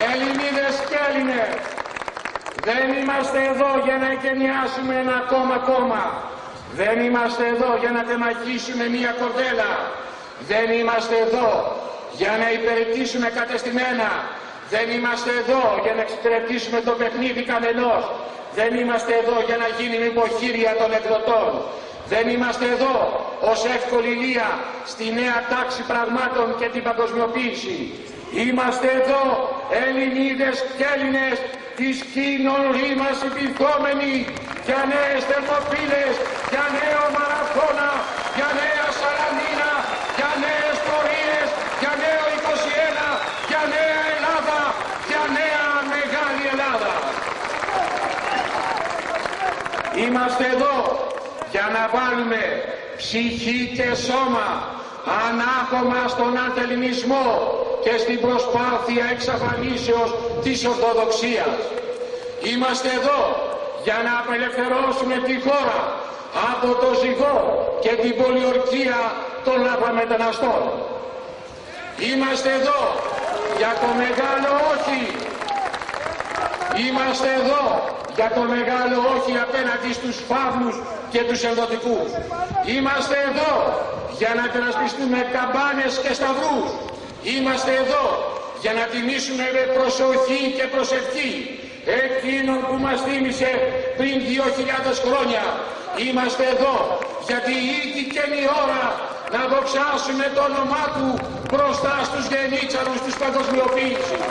Ελληνίδες και Έλληνες, δεν είμαστε εδώ για να εγκαινιάσουμε ένα ακόμα κόμμα. Δεν είμαστε εδώ για να τεμαχίσουμε μία κορδέλα. Δεν είμαστε εδώ για να υπηρετήσουμε κατεστημένα. Δεν είμαστε εδώ για να εξυπηρετήσουμε το παιχνίδι κανενός. Δεν είμαστε εδώ για να γίνουμε υποχείρια των εκδοτών. Δεν είμαστε εδώ ως εύκολη λία στη νέα τάξη πραγμάτων και την παγκοσμιοποίηση. Είμαστε εδώ Ελληνίδες και Έλληνες της κοινωνίας μας υπηρχόμενοι για νέες Θερμοπύλες, για νέο Μαραθώνα, για νέα Σαλαμίνα, για νέες πορείες, για νέο 21, για νέα Ελλάδα, για νέα μεγάλη Ελλάδα. Είμαστε εδώ για να βάλουμε ψυχή και σώμα ανάχωμα στον αντελληνισμό και στην προσπάθεια εξαφανίσεως της Ορθοδοξίας. Είμαστε εδώ για να απελευθερώσουμε τη χώρα από το ζυγό και την πολιορκία των λαθρομεταναστών. Είμαστε εδώ για το μεγάλο όχι. Είμαστε εδώ για το μεγάλο όχι απέναντι στους φαύλους και τους ενδοτικούς. Είμαστε εδώ για να υπερασπιστούμε καμπάνες και σταυρούς. Είμαστε εδώ για να τιμήσουμε με προσοχή και προσευχή εκείνον που μας θύμισε πριν 2.000 χρόνια. Είμαστε εδώ γιατί ήγηκε η ώρα να δοξάσουμε το όνομά του μπροστά στους γενίτσαρους της παγκοσμιοποίησης.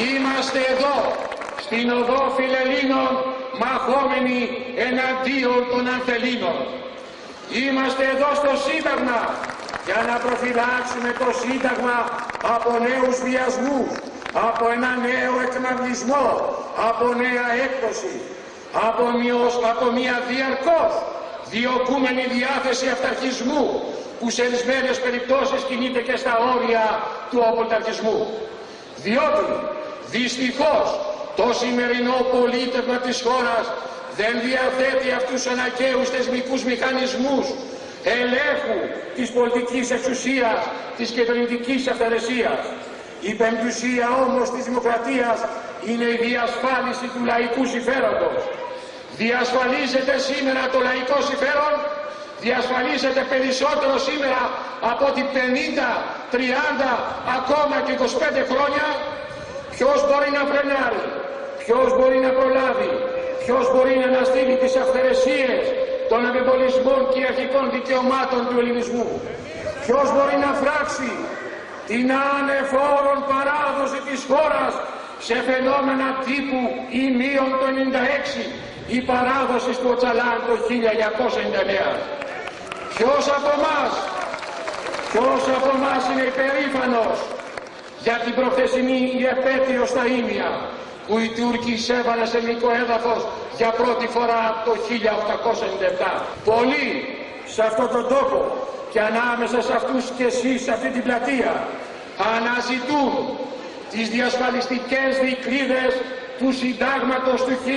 Είμαστε εδώ στην οδό Φιλελλήνων μαχόμενοι εναντίον των Ανθελήνων. Είμαστε εδώ στο Σύνταγμα για να προφυλάξουμε το Σύνταγμα από νέους βιασμούς, από ένα νέο εκναυλισμό, από νέα έκδοση, από μια διαρκώς διωκούμενη διάθεση αυταρχισμού που σε ορισμένες περιπτώσεις κινείται και στα όρια του απολυταρχισμού. Διότι δυστυχώς το σημερινό πολίτευμα της χώρας δεν διαθέτει αυτούς τους αναγκαίους θεσμικούς μηχανισμούς ελέγχου της πολιτικής εξουσίας, της κυβερνητικής αυθαιρεσίας. Η πεμπτουσία όμως της δημοκρατίας είναι η διασφάλιση του λαϊκού συμφέροντος. Διασφαλίζεται σήμερα το λαϊκό συμφέρον, διασφαλίζεται περισσότερο σήμερα από ότι 50, 30, ακόμα και 25 χρόνια. Ποιος μπορεί να φρενάρει, ποιος μπορεί να προλάβει, ποιος μπορεί να αναστείλει τις αυθαιρεσίες των αμφιβολισμών και αρχικών δικαιωμάτων του ελληνισμού. Ποιος μπορεί να φράξει την ανεφόρον παράδοση της χώρας σε φαινόμενα τύπου ημίων το 96 ή παράδοση του Οτσαλάν το 1999. Ποιος από εμάς είναι υπερήφανος για την προχθεσινή επέτειο στα Ήμια που οι Τούρκοι εισέβαλαν σε ελληνικό έδαφος για πρώτη φορά το 1897. Πολλοί σε αυτόν τον τόπο και ανάμεσα σε αυτούς και εσείς σε αυτή την πλατεία αναζητούν τις διασφαλιστικές δικλείδες του Συντάγματος του 1952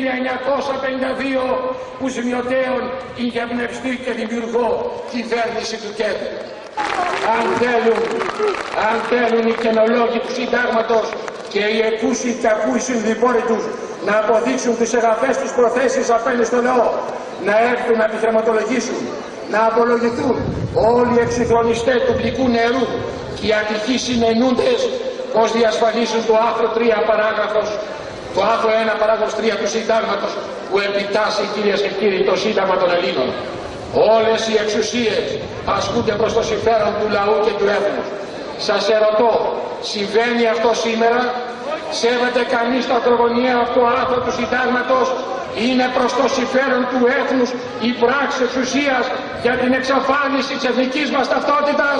που σημειωτέων είχε εμπνευστεί και δημιουργώ κυβέρνηση του κέντρου. Αν θέλουν οι καινολόγοι του Συντάγματος και οι εκούσιοι και ακούοι συνδοιπόροι τους να αποδείξουν τις εγαφές τους προθέσεις απέναντι στο λαό, να έρθουν να επιχειρηματολογήσουν, να απολογηθούν όλοι οι εξυγχρονιστές του γλυκού νερού και οι ατυχείς συνενούντες πως διασφαλίζουν το άρθρο 3 παράγραφος, το άρθρο 1 παράγραφος 3 του Συντάγματος που επιτάσσει, κυρίες και κύριοι, το Σύνταγμα των Ελλήνων. Όλες οι εξουσίες ασκούνται προς το συμφέρον του λαού και του έθνους. Σας ερωτώ, συμβαίνει αυτό σήμερα? Σέβεται κανείς το ακρογωνιαίο αυτό άρθρο του Συντάγματος? Είναι προς το συμφέρον του έθνους η πράξη εξουσίας για την εξαφάνιση της εθνικής μας ταυτότητας?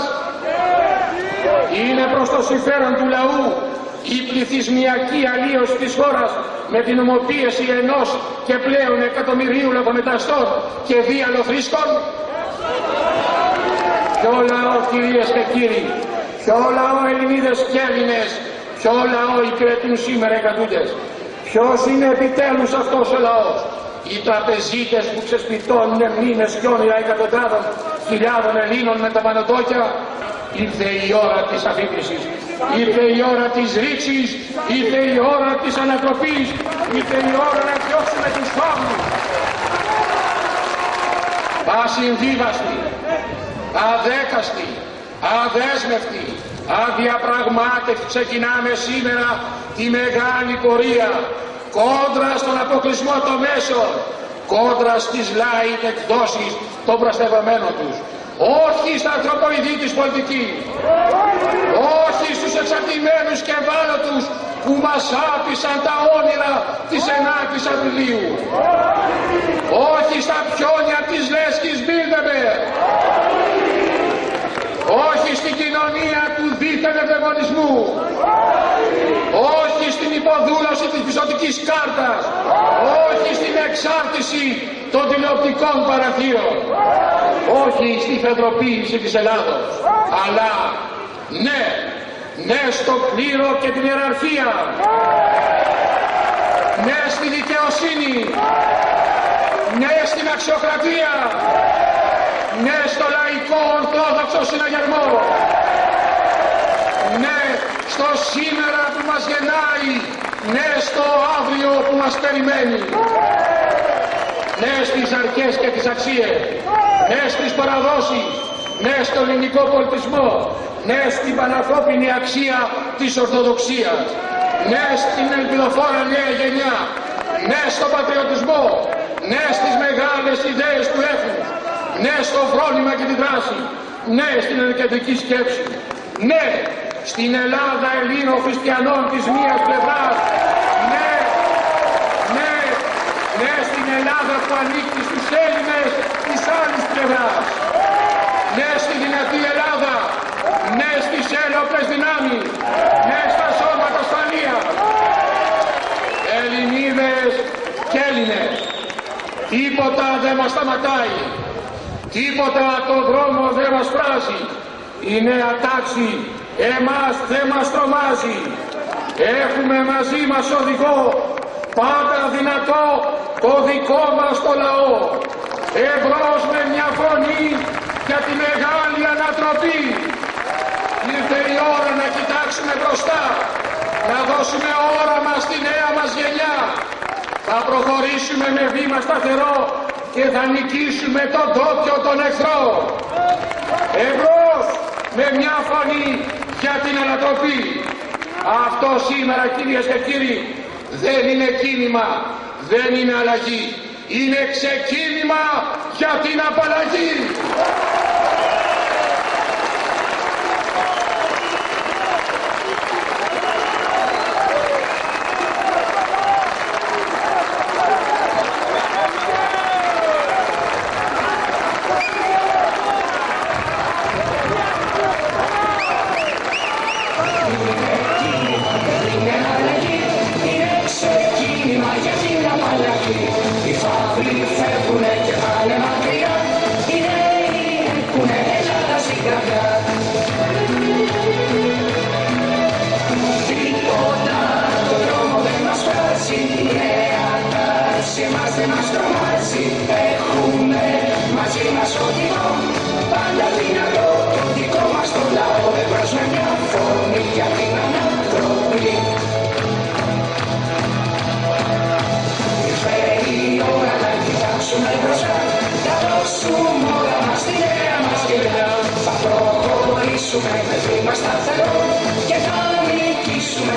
Είναι προς το συμφέρον του λαού η πληθυσμιακή αλλίωση της χώρας με την ομοποίηση ενός και πλέον εκατομμυρίου λαθρομεταναστών και διαλοθρίσκων? Ποιο λαό, κυρίες και κύριοι, ποιο λαό, Ελληνίδες και Έλληνες, ποιο λαό υπηρετούν σήμερα οι κατούντες? Ποιος είναι επιτέλους αυτός ο λαός? Οι τραπεζίτες που ξεσπιτώνουν μνήμες και όνειρα εκατοντάδων χιλιάδων Ελλήνων με τα πανωτόκια? ήρθε η ώρα της αφύπνισης, ήρθε η ώρα της ρήξης, ήρθε η ώρα της ανατροπής, ήρθε η ώρα να διώξουμε τους φόβους. Ασυμβίβαστοι, αδέκαστοι, αδέσμευτοι, αδιαπραγμάτευτοι ξεκινάμε σήμερα τη μεγάλη πορεία κόντρα στον αποκλεισμό των μέσων, κόντρα στις light εκδόσεις των προστατευμένων τους, όχι στα ανθρωποειδή της πολιτικής, όχι στους εξαρτημένους και ευάλωτους που μας άπησαν τα όνειρα της 9ης Απριλίου, όχι στα πιόνια της λέσχης Μπίλντεμπερ, όχι στην κοινωνία του δίθεν ευδαιμονισμού, όχι στην υποδούλωση της πιστωτικής κάρτας, όχι στην εξάρτηση των τηλεοπτικών παραθύρων, όχι στη φεδροποίηση της Ελλάδος, αλλά ναι, ναι στο κλήρο και την ιεραρχία, ναι στη δικαιοσύνη, ναι στην αξιοκρατία, ναι στο λαϊκό ορθόδοξο συναγερμό, ναι στο σήμερα που μας γεννάει, ναι στο αύριο που μας περιμένει, ναι στις αρχές και τις αξίες, ναι στις παραδόσεις, ναι στο ελληνικό πολιτισμό, ναι στην πανανθρώπινη αξία της Ορθοδοξίας, ναι στην ελπιδοφόρα νέα γενιά, ναι στον πατριωτισμό, ναι στις μεγάλες ιδέες του έθνους, ναι στο φρόνημα και τη δράση, ναι στην ενκεντρική σκέψη, ναι στην Ελλάδα Ελλήνων χριστιανών της μίας πλευράς, ναι, ναι, ναι στην Ελλάδα που ανήκει στους Έλληνες της άλλης πλευράς, ναι στη δυνατή Ελλάδα, ναι στις ένοπλες δυνάμεις, ναι στα σώματα ασφαλείας. Ελληνίδες και Έλληνες, τίποτα δεν μας σταματάει, τίποτα το δρόμο δεν μας φράζει. Η νέα τάξη εμάς δεν μας τρομάζει. Έχουμε μαζί μας οδηγό, πάντα δυνατό, το δικό μας το λαό. Εμπρός με μια φωνή για τη μεγάλη ανατροπή. Ήρθε η ώρα να κοιτάξουμε μπροστά, να δώσουμε όραμα στη νέα μας γενιά. Θα προχωρήσουμε με βήμα σταθερό και θα νικήσουμε τον ντόπιο τον εχθρό. Εμπρός με μια φωνή για την ανατροπή. Αυτό σήμερα, κυρίες και κύριοι, δεν είναι κίνημα, δεν είναι αλλαγή. Είναι ξεκίνημα για την απαλλαγή. Οι φαύλοι φεύγουνε και πάνε μακριά, οι νέοι έχουνε Ελλάδα στην καρδιά. Τίποτα το δρόμο δεν μας φράζει, η νέα τάση εμάς δεν μας τρομάζει. Έχουμε μαζί μας οδηγό, πάντα δυνατό, το δικό μας το λαό. Εμπρός με μια φωνή για την ανατροπή. Θα δώσουμε όλα μας στη νέα μας γενιά. Θα προχωρήσουμε με βήμα σταθερό και θα νικήσουμε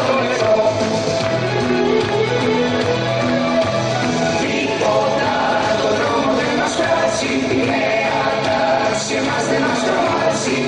τον εχθρό. Τίποτα το δρόμο δεν μας φράζει, η νέα τάση εμάς δεν μας τρομάζει.